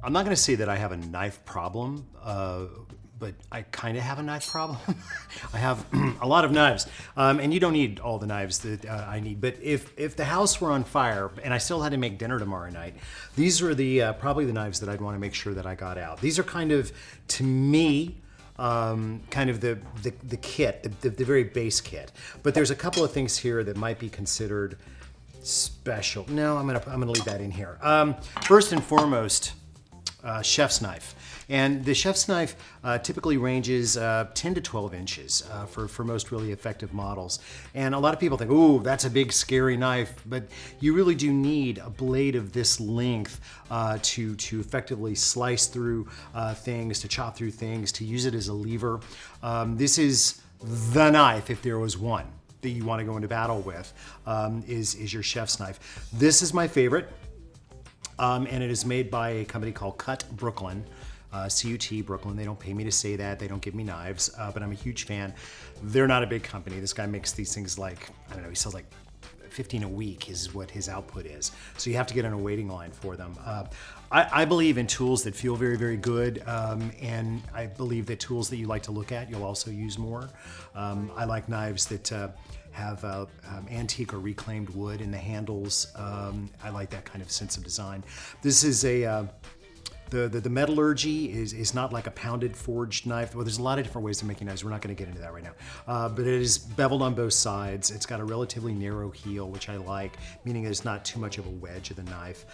I'm not going to say that I have a knife problem, but I kind of have a knife problem. I have a lot of knives, and you don't need all the knives that I need. But if the house were on fire and I still had to make dinner tomorrow night, these are the probably the knives that I'd want to make sure that I got out. These are kind of, to me, kind of the kit, the very base kit. But there's a couple of things here that might be considered special. No, I'm gonna leave that in here. First and foremost, chef's knife. And the chef's knife typically ranges 10 to 12 inches for most really effective models. And a lot of people think, ooh, that's a big scary knife, but you really do need a blade of this length to effectively slice through things, to chop through things, to use it as a lever. This is the knife, if there was one, that you want to go into battle with, is your chef's knife. This is my favorite. And it is made by a company called Cut Brooklyn, CUT Brooklyn. They don't pay me to say that. They don't give me knives, but I'm a huge fan. They're not a big company. This guy makes these things like, I don't know, he sells like 15 a week is what his output is. So you have to get on a waiting line for them. I believe in tools that feel very, very good, and I believe that tools that you like to look at, you'll also use more. I like knives that have antique or reclaimed wood in the handles. I like that kind of sense of design. This is the metallurgy is not like a pounded forged knife. Well, there's a lot of different ways of making knives. We're not going to get into that right now. But it is beveled on both sides. It's got a relatively narrow heel, which I like, meaning there's not too much of a wedge of the knife.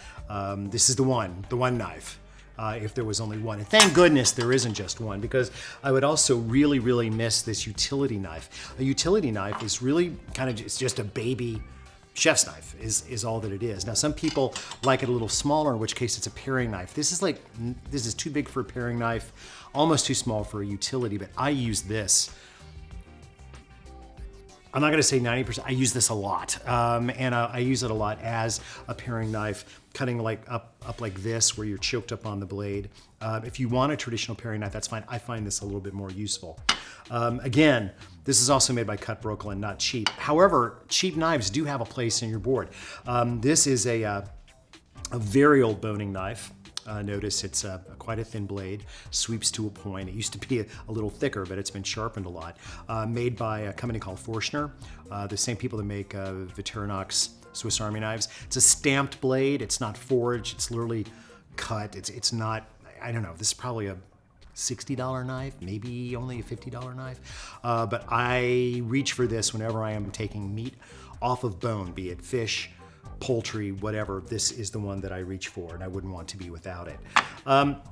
This is the one knife. If there was only one. And thank goodness there isn't just one, because I would also really, really miss this utility knife. A utility knife is really kind of, it's just a baby chef's knife is all that it is. Now, some people like it a little smaller, in which case it's a paring knife. This is too big for a paring knife, almost too small for a utility, but I use this. I'm not gonna say 90%, I use this a lot. And I use it a lot as a paring knife, cutting like up like this, where you're choked up on the blade. If you want a traditional paring knife, that's fine. I find this a little bit more useful. Again, this is also made by Cut Brooklyn, not cheap. However, cheap knives do have a place in your board. This is a very old boning knife. Notice it's quite a thin blade, sweeps to a point. It used to be a little thicker, but it's been sharpened a lot. Made by a company called Forstner, the same people that make Victorinox Swiss Army knives. It's a stamped blade. It's not forged. It's literally cut. It's not, I don't know, this is probably a $60 knife, maybe only a $50 knife. But I reach for this whenever I am taking meat off of bone, be it fish, poultry, whatever. This is the one that I reach for, and I wouldn't want to be without it.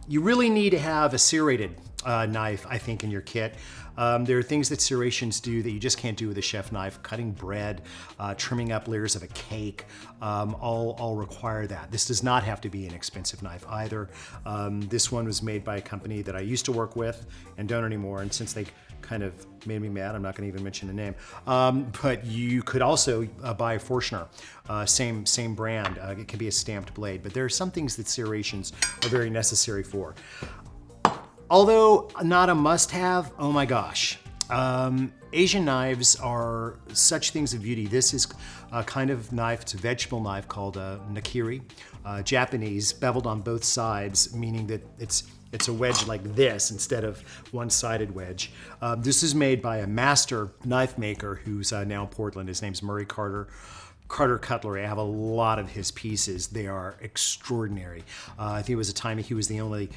You really need to have a serrated knife, I think, in your kit. There are things that serrations do that you just can't do with a chef knife. Cutting bread, trimming up layers of a cake, all require that. This does not have to be an expensive knife either. This one was made by a company that I used to work with and don't anymore, and since they kind of made me mad, I'm not going to even mention the name. But you could also buy Forstner, same brand. It can be a stamped blade, but there are some things that serrations are very necessary for. Although not a must-have, oh my gosh. Asian knives are such things of beauty. This is a kind of knife, it's a vegetable knife called nakiri, Japanese, beveled on both sides, meaning that it's a wedge like this instead of one-sided wedge. This is made by a master knife maker who's now in Portland. His name's Murray Carter Cutlery. I have a lot of his pieces. They are extraordinary. I think it was a time he was the only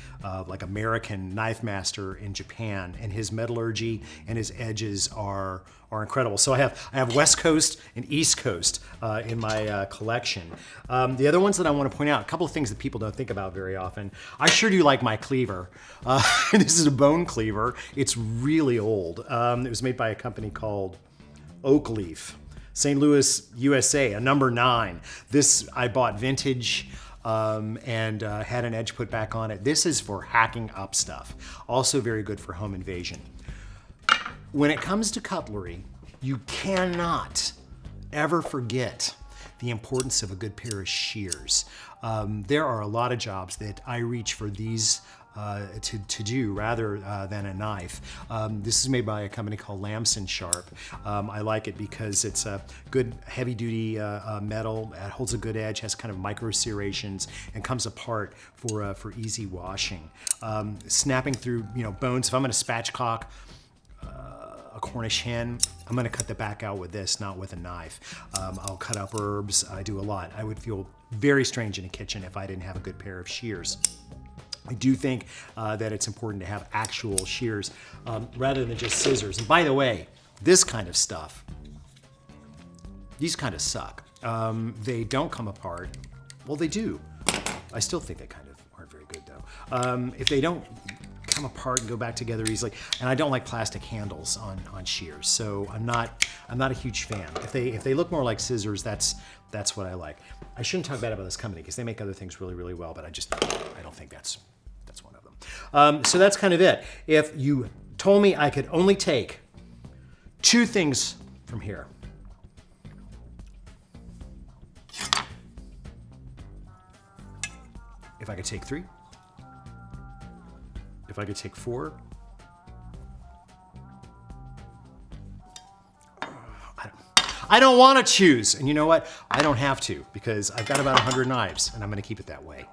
like American knife master in Japan, and his metallurgy and his edges are incredible. So I have West Coast and East Coast in my collection. The other ones that I want to point out, a couple of things that people don't think about very often. I sure do like my cleaver. This is a bone cleaver. It's really old. It was made by a company called Oak Leaf, St. Louis, USA, a number 9. This I bought vintage and had an edge put back on it. This is for hacking up stuff. Also very good for home invasion. When it comes to cutlery, you cannot ever forget the importance of a good pair of shears. There are a lot of jobs that I reach for these to do rather than a knife. This is made by a company called Lamson Sharp. I like it because it's a good heavy-duty metal. It holds a good edge, has kind of micro serrations, and comes apart for easy washing. Snapping through bones. If I'm going to spatchcock a Cornish hen, I'm going to cut the back out with this, not with a knife. I'll cut up herbs. I do a lot. I would feel very strange in a kitchen if I didn't have a good pair of shears. I do think that it's important to have actual shears rather than just scissors. And by the way, this kind of stuff, these kind of suck. They don't come apart. Well, they do. I still think they kind of aren't very good though. If they don't come apart and go back together easily, and I don't like plastic handles on shears, so I'm not a huge fan. If they look more like scissors, that's what I like. I shouldn't talk bad about this company because they make other things really, really well, but I don't think that's one of them. So that's kind of it. If you told me I could only take 2 things from here, if I could take 3, if I could take 4, I don't want to choose. And you know what? I don't have to, because I've got about 100 knives and I'm going to keep it that way.